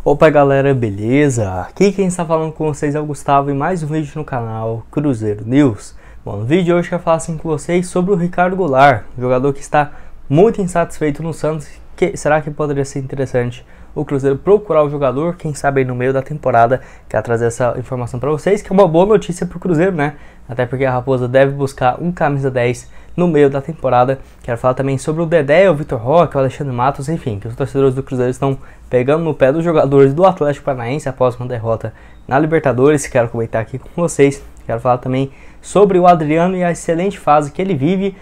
Opa galera, beleza? Aqui quem está falando com vocês é o Gustavo e mais um vídeo no canal Cruzeiro News. Bom, no vídeo de hoje eu quero falar assim com vocês sobre o Ricardo Goulart, jogador que está muito insatisfeito no Santos. Será que poderia ser interessante o Cruzeiro procurar o jogador, quem sabe aí no meio da temporada? Quero trazer essa informação para vocês, que é uma boa notícia para o Cruzeiro, né? Até porque a Raposa deve buscar um camisa 10 no meio da temporada. Quero falar também sobre o Dedé, o Vitor Roque, o Alexandre Matos, enfim, que os torcedores do Cruzeiro estão pegando no pé dos jogadores do Atlético Paranaense após uma derrota na Libertadores. Quero comentar aqui com vocês. Quero falar também sobre o Adriano e a excelente fase que ele vive,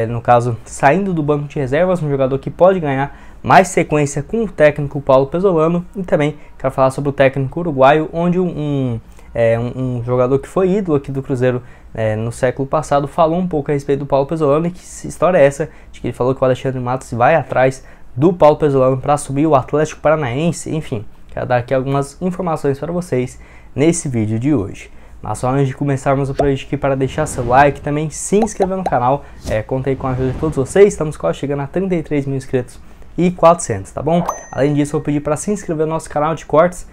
no caso, saindo do banco de reservas, um jogador que pode ganhar mais sequência com o técnico Paulo Pezzolano. E também quero falar sobre o técnico uruguaio, onde um jogador que foi ídolo aqui do Cruzeiro no século passado falou um pouco a respeito do Paulo Pezzolano. E que história é essa de que ele falou que o Alexandre Matos vai atrás do Paulo Pezzolano para assumir o Atlético Paranaense? Enfim, quero dar aqui algumas informações para vocês nesse vídeo de hoje. Mas só antes de começarmos o projeto aqui, para deixar seu like, também se inscrever no canal. Contei com a ajuda de todos vocês, estamos quase chegando a 33 mil inscritos e 400, tá bom? Além disso, eu vou pedir para se inscrever no nosso canal de cortes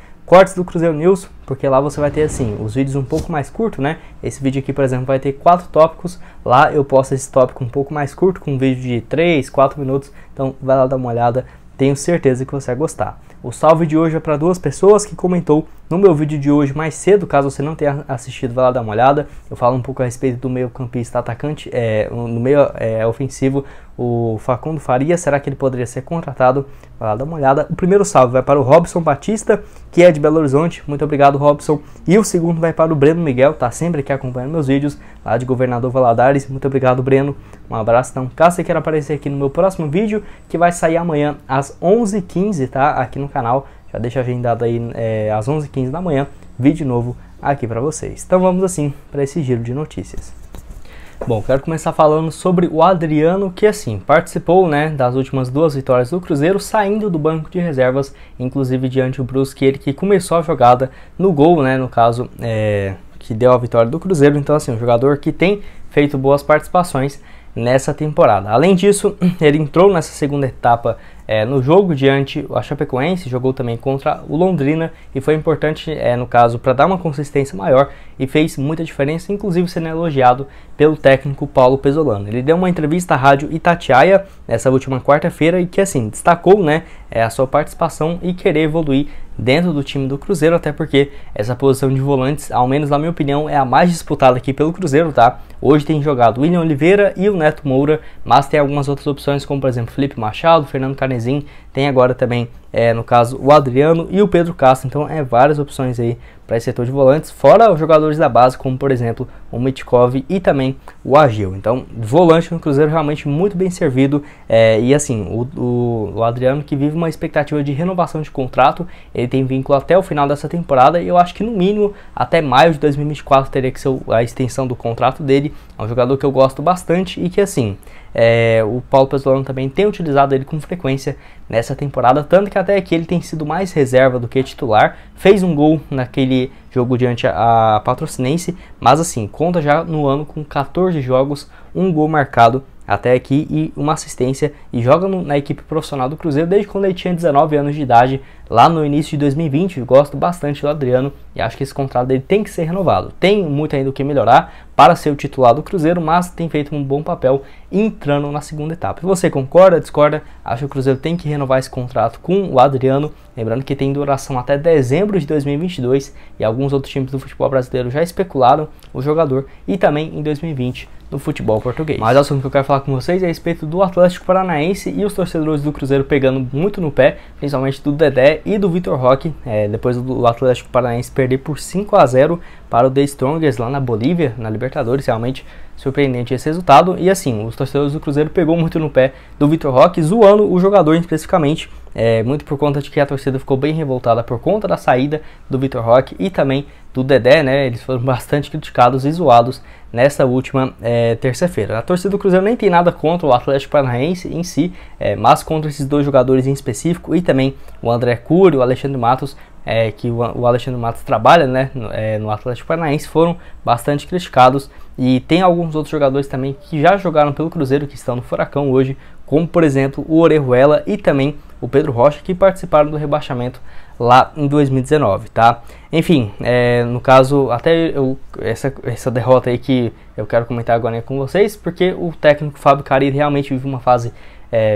do Cruzeiro News, porque lá você vai ter assim, os vídeos um pouco mais curtos, né? Esse vídeo aqui, por exemplo, vai ter 4 tópicos, lá eu posto esse tópico um pouco mais curto, com um vídeo de 3, 4 minutos, então vai lá dar uma olhada, tenho certeza que você vai gostar. O salve de hoje é para 2 pessoas que comentou no meu vídeo de hoje mais cedo. Caso você não tenha assistido, vai lá dar uma olhada. Eu falo um pouco a respeito do meio campista atacante, no meio ofensivo, o Facundo Faria. Será que ele poderia ser contratado? Vai lá dar uma olhada. O primeiro salve vai para o Robson Batista, que é de Belo Horizonte. Muito obrigado, Robson. E o segundo vai para o Breno Miguel, tá sempre aqui acompanhando meus vídeos, lá de Governador Valadares. Muito obrigado, Breno. Um abraço. Então, caso você queira aparecer aqui no meu próximo vídeo, que vai sair amanhã às 11h15, tá? Aqui no canal. Já deixa agendado aí às 11h15 da manhã, vídeo novo aqui para vocês. Então vamos assim para esse giro de notícias. Bom, quero começar falando sobre o Adriano, que assim, participou, né, das últimas 2 vitórias do Cruzeiro, saindo do banco de reservas, inclusive diante do Brusque, ele que começou a jogada no gol, né, no caso, que deu a vitória do Cruzeiro. Então assim, um jogador que tem feito boas participações nessa temporada. Além disso, ele entrou nessa segunda etapa no jogo diante a Chapecoense, jogou também contra o Londrina e foi importante, no caso, para dar uma consistência maior e fez muita diferença, inclusive sendo elogiado pelo técnico Paulo Pezzolano. Ele deu uma entrevista à Rádio Itatiaia nessa última quarta-feira e que assim, destacou, né, a sua participação e querer evoluir dentro do time do Cruzeiro, até porque essa posição de volantes, ao menos na minha opinião, é a mais disputada aqui pelo Cruzeiro, tá? Hoje tem jogado o William Oliveira e o Neto Moura, mas tem algumas outras opções, como por exemplo Felipe Machado, Fernando Carnezin, tem agora também, no caso, o Adriano e o Pedro Castro. Então várias opções aí para esse setor de volantes, fora os jogadores da base, como por exemplo o Mitkov e também o Agil. Então, volante no Cruzeiro realmente muito bem servido, e assim, o Adriano, que vive uma expectativa de renovação de contrato, ele tem vínculo até o final dessa temporada e eu acho que no mínimo até maio de 2024 teria que ser a extensão do contrato dele. É um jogador que eu gosto bastante e que assim, o Paulo Pezzolano também tem utilizado ele com frequência nessa temporada, tanto que até aqui ele tem sido mais reserva do que titular. Fez um gol naquele jogo diante a Patrocinense, mas assim, conta já no ano com 14 jogos, um gol marcado até aqui e uma assistência, e joga na equipe profissional do Cruzeiro desde quando ele tinha 19 anos de idade, lá no início de 2020. Eu gosto bastante do Adriano e acho que esse contrato dele tem que ser renovado. Tem muito ainda o que melhorar para ser o titular do Cruzeiro, mas tem feito um bom papel entrando na segunda etapa. E você concorda, discorda? Acho que o Cruzeiro tem que renovar esse contrato com o Adriano, lembrando que tem duração até dezembro de 2022 e alguns outros times do futebol brasileiro já especularam o jogador, e também em 2020 no futebol português. Mas o assunto que eu quero falar com vocês é a respeito do Atlético Paranaense e os torcedores do Cruzeiro pegando muito no pé, principalmente do Dedé e do Vitor Roque, depois do Atlético Paranaense perder por 5-0 para o The Strongers lá na Bolívia, na Libertadores. Realmente surpreendente esse resultado. E assim, os torcedores do Cruzeiro pegou muito no pé do Vitor Roque, zoando o jogador especificamente, muito por conta de que a torcida ficou bem revoltada por conta da saída do Vitor Roque e também do Dedé, né? Eles foram bastante criticados e zoados nessa última terça-feira. A torcida do Cruzeiro nem tem nada contra o Atlético Paranaense em si, mas contra esses 2 jogadores em específico, e também o André Cury, o Alexandre Matos, que o Alexandre Matos trabalha, né, no Atlético Paranaense, foram bastante criticados. E tem alguns outros jogadores também que já jogaram pelo Cruzeiro, que estão no Furacão hoje, como por exemplo o Orejuela e também o Pedro Rocha, que participaram do rebaixamento lá em 2019, tá? Enfim, no caso, até essa derrota aí que eu quero comentar agora com vocês, porque o técnico Fábio Carille realmente vive uma fase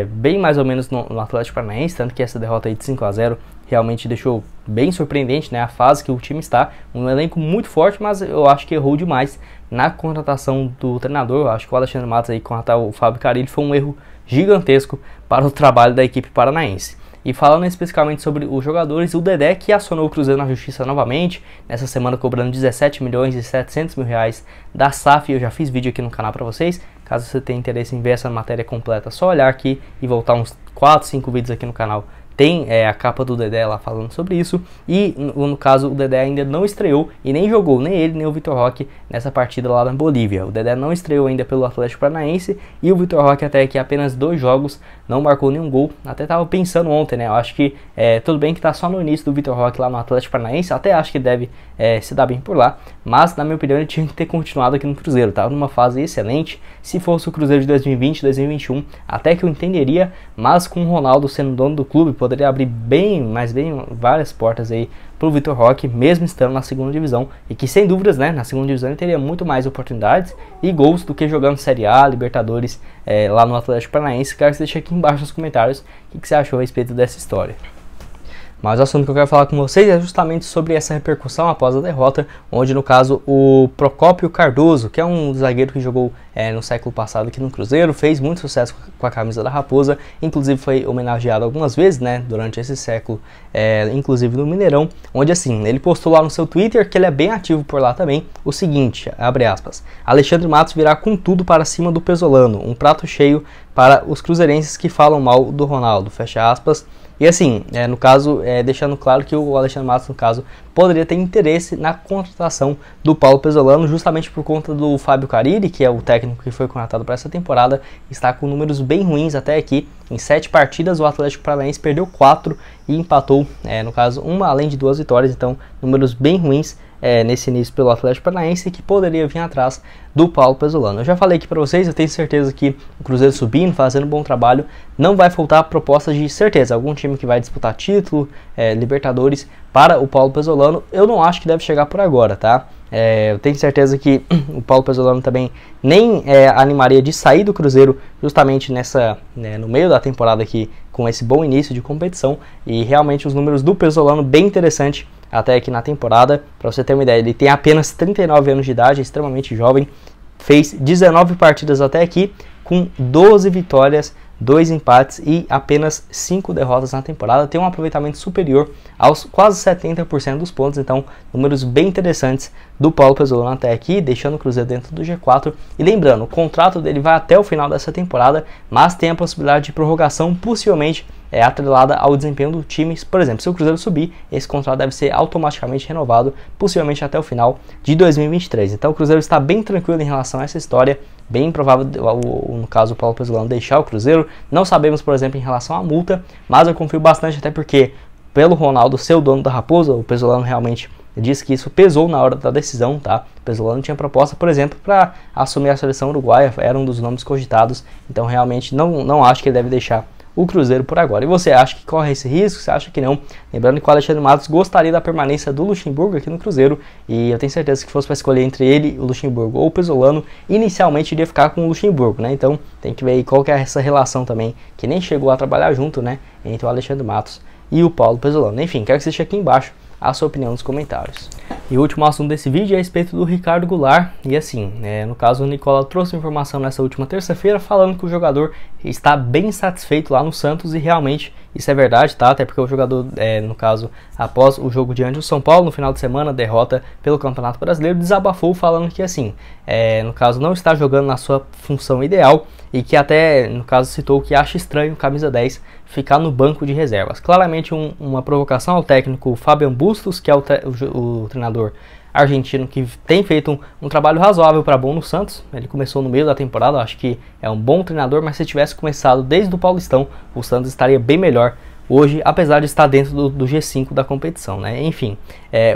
bem mais ou menos no Atlético Paranaense, tanto que essa derrota aí de 5-0 realmente deixou bem surpreendente, né, a fase que o time está, um elenco muito forte, mas eu acho que errou demais na contratação do treinador. Eu acho que o Alexandre Matos aí contratar o Fábio Carille foi um erro gigantesco para o trabalho da equipe paranaense. E falando especificamente sobre os jogadores, o Dedé, que acionou o Cruzeiro na justiça novamente, nessa semana cobrando 17 milhões e 700 mil reais da SAF, eu já fiz vídeo aqui no canal para vocês, caso você tenha interesse em ver essa matéria completa, é só olhar aqui e voltar uns 4, 5 vídeos aqui no canal. Tem a capa do Dedé lá falando sobre isso, e no caso o Dedé ainda não estreou e nem jogou, nem ele nem o Vitor Roque nessa partida lá na Bolívia. O Dedé não estreou ainda pelo Atlético Paranaense e o Vitor Roque até aqui apenas 2 jogos, não marcou nenhum gol. Até tava pensando ontem, né, eu acho que tudo bem que tá só no início do Vitor Roque lá no Atlético Paranaense, até acho que deve se dar bem por lá, mas na minha opinião ele tinha que ter continuado aqui no Cruzeiro, tava numa fase excelente. Se fosse o Cruzeiro de 2020, 2021, até que eu entenderia, mas com o Ronaldo sendo dono do clube, poderia abrir bem várias portas aí pro Vitor Roque, mesmo estando na segunda divisão, e que sem dúvidas, né, na segunda divisão ele teria muito mais oportunidades e gols do que jogando Série A, Libertadores, lá no Atlético Paranaense. Quero que você deixe aqui embaixo nos comentários o que você achou a respeito dessa história. Mas o assunto que eu quero falar com vocês é justamente sobre essa repercussão após a derrota, onde no caso o Procópio Cardoso, que é um zagueiro que jogou no século passado aqui no Cruzeiro, fez muito sucesso com a camisa da Raposa, inclusive foi homenageado algumas vezes, né, durante esse século, inclusive no Mineirão, onde assim, ele postou lá no seu Twitter, que ele é bem ativo por lá também, o seguinte, abre aspas, Alexandre Matos virá com tudo para cima do Pesolano, um prato cheio para os cruzeirenses que falam mal do Ronaldo, fecha aspas. E assim, no caso, deixando claro que o Alexandre Matos, no caso, poderia ter interesse na contratação do Paulo Pesolano, justamente por conta do Fábio Carille, que é o técnico que foi contratado para essa temporada, está com números bem ruins até aqui. Em 7 partidas, o Atlético Paranaense perdeu 4 e empatou, no caso, uma além de 2 vitórias, então números bem ruins nesse início pelo Atlético Paranaense, que poderia vir atrás do Paulo Pesolano. Eu já falei aqui para vocês, eu tenho certeza que o Cruzeiro subindo, fazendo um bom trabalho, não vai faltar propostas de certeza, algum time que vai disputar título, Libertadores, para o Paulo Pesolano. Eu não acho que deve chegar por agora, tá? Eu tenho certeza que o Paulo Pesolano também nem animaria de sair do Cruzeiro justamente no meio da temporada aqui, com esse bom início de competição, e realmente os números do Pesolano bem interessante até aqui na temporada. Para você ter uma ideia, ele tem apenas 39 anos de idade, é extremamente jovem, fez 19 partidas até aqui, com 12 vitórias, 2 empates e apenas 5 derrotas na temporada, tem um aproveitamento superior aos quase 70% dos pontos, então números bem interessantes do Paulo Pesolano até aqui, deixando o Cruzeiro dentro do G4. E lembrando, o contrato dele vai até o final dessa temporada, mas tem a possibilidade de prorrogação, possivelmente atrelada ao desempenho do time. Por exemplo, se o Cruzeiro subir, esse contrato deve ser automaticamente renovado, possivelmente até o final de 2023. Então o Cruzeiro está bem tranquilo em relação a essa história, bem provável, no caso, o Paulo Pesolano deixar o Cruzeiro. Não sabemos, por exemplo, em relação à multa, mas eu confio bastante, até porque, pelo Ronaldo ser o dono da Raposa, o Pesolano realmente disse que isso pesou na hora da decisão, tá? O Pesolano tinha proposta, por exemplo, para assumir a seleção uruguaia, era um dos nomes cogitados, então realmente não acho que ele deve deixar o Cruzeiro por agora. E você acha que corre esse risco? Você acha que não? Lembrando que o Alexandre Matos gostaria da permanência do Luxemburgo aqui no Cruzeiro, e eu tenho certeza que fosse para escolher entre ele, o Luxemburgo ou o Pesolano, inicialmente iria ficar com o Luxemburgo, né? Então tem que ver aí qual que é essa relação também, que nem chegou a trabalhar junto, né, entre o Alexandre Matos e o Paulo Pesolano. Enfim, quero que você deixe aqui embaixo a sua opinião nos comentários. E o último assunto desse vídeo é a respeito do Ricardo Goulart. E assim, no caso, o Nicola trouxe informação nessa última terça-feira falando que o jogador está bem satisfeito lá no Santos, e realmente isso é verdade, tá? Até porque o jogador, no caso, após o jogo diante do São Paulo, no final de semana, derrota pelo Campeonato Brasileiro, desabafou falando que assim, no caso, não está jogando na sua função ideal, e que até, no caso, citou que acha estranho o camisa 10 ficar no banco de reservas. Claramente uma provocação ao técnico Fabian Bustos, que é o treinador argentino que tem feito um trabalho razoável para bom no Santos. Ele começou no meio da temporada, acho que é um bom treinador, mas se tivesse começado desde o Paulistão, o Santos estaria bem melhor hoje, apesar de estar dentro do G5 da competição, né? Enfim,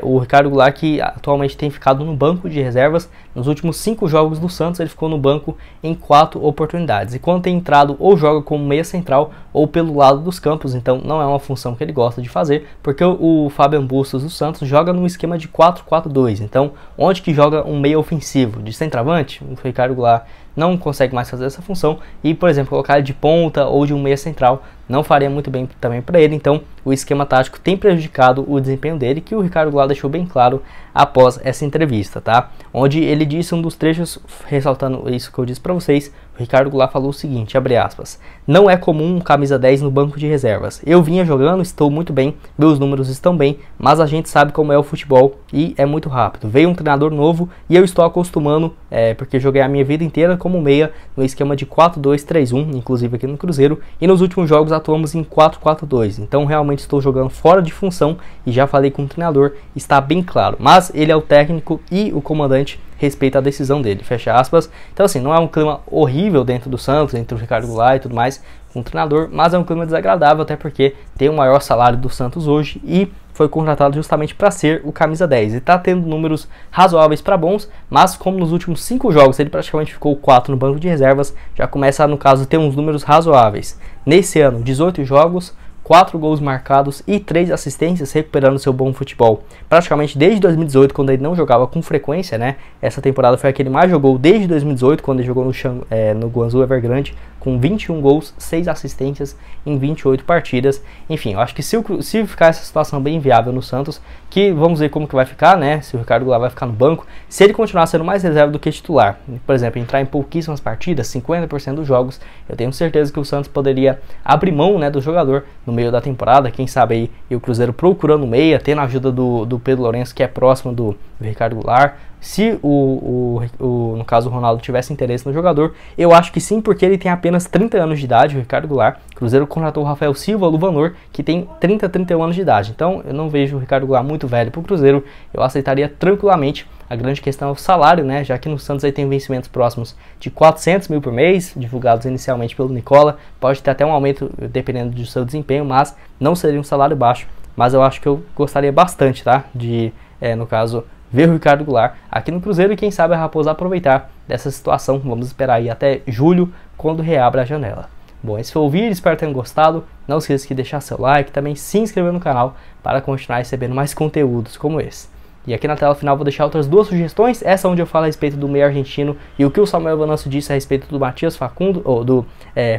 o Ricardo Goulart, que atualmente tem ficado no banco de reservas, nos últimos 5 jogos do Santos ele ficou no banco em 4 oportunidades, e quando tem entrado ou joga como meia central ou pelo lado dos campos, então não é uma função que ele gosta de fazer, porque o Fabian Bustos do Santos joga num esquema de 4-4-2, então onde que joga um meia ofensivo de centroavante, o Ricardo Goulart não consegue mais fazer essa função, e por exemplo colocar ele de ponta ou de um meia central não faria muito bem também para ele, então o esquema tático tem prejudicado o desempenho dele, que o Ricardo Goulart deixou bem claro após essa entrevista, tá? Onde ele disse, um dos trechos, ressaltando isso que eu disse para vocês, o Ricardo Goulart falou o seguinte, abre aspas, não é comum um camisa 10 no banco de reservas, eu vinha jogando, estou muito bem, meus números estão bem, mas a gente sabe como é o futebol e é muito rápido, veio um treinador novo e eu estou acostumando, porque joguei a minha vida inteira como meia no esquema de 4-2-3-1, inclusive aqui no Cruzeiro, e nos últimos jogos atuamos em 4-4-2, então realmente estou jogando fora de função e já falei com o treinador, está bem claro, mas ele é o técnico e o comandante respeita a decisão dele, fecha aspas. Então assim, não é um clima horrível dentro do Santos, entre o Ricardo Goulart e tudo mais com o treinador, mas é um clima desagradável, até porque tem o maior salário do Santos hoje e foi contratado justamente para ser o camisa 10, e está tendo números razoáveis para bons, mas como nos últimos 5 jogos ele praticamente ficou 4 no banco de reservas, já começa no caso a ter uns números razoáveis. Nesse ano, 18 jogos, 4 gols marcados e 3 assistências, recuperando seu bom futebol. Praticamente desde 2018, quando ele não jogava com frequência, né? Essa temporada foi a que ele mais jogou desde 2018, quando ele jogou no Guangzhou Evergrande, com 21 gols, 6 assistências em 28 partidas. Enfim, eu acho que se ficar essa situação bem viável no Santos, que vamos ver como que vai ficar, né? Se o Ricardo Goulart vai ficar no banco, se ele continuar sendo mais reserva do que titular, por exemplo, entrar em pouquíssimas partidas, 50% dos jogos, eu tenho certeza que o Santos poderia abrir mão, né, do jogador no meio da temporada, quem sabe aí e o Cruzeiro procurando meia, tendo a ajuda do Pedro Lourenço, que é próximo do Ricardo Goulart. Se no caso o Ronaldo tivesse interesse no jogador, eu acho que sim, porque ele tem apenas 30 anos de idade, o Ricardo Goulart. O Cruzeiro contratou o Rafael Silva Luvanor, que tem 31 anos de idade. Então eu não vejo o Ricardo Goulart muito velho para o Cruzeiro, eu aceitaria tranquilamente. A grande questão é o salário, né? Já que no Santos aí tem vencimentos próximos de 400 mil por mês, divulgados inicialmente pelo Nicola. Pode ter até um aumento dependendo do seu desempenho, mas não seria um salário baixo. Mas eu acho que eu gostaria bastante, tá? De, no caso, ver o Ricardo Goulart aqui no Cruzeiro, e quem sabe a Raposa aproveitar dessa situação. Vamos esperar aí até julho, quando reabra a janela. Bom, esse foi o vídeo, espero que tenham gostado. Não esqueça de deixar seu like, também se inscrever no canal para continuar recebendo mais conteúdos como esse. E aqui na tela final vou deixar outras 2 sugestões, essa onde eu falo a respeito do meio argentino e o que o Samuel Venâncio disse a respeito do Matias Facundo, ou do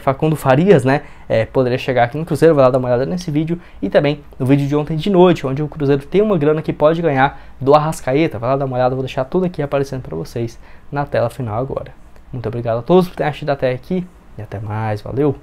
Facundo Farias, né? Poderia chegar aqui no Cruzeiro, vai lá dar uma olhada nesse vídeo, e também no vídeo de ontem de noite, onde o Cruzeiro tem uma grana que pode ganhar do Arrascaeta, vai lá dar uma olhada, vou deixar tudo aqui aparecendo para vocês na tela final agora. Muito obrigado a todos por terem assistido até aqui, e até mais, valeu!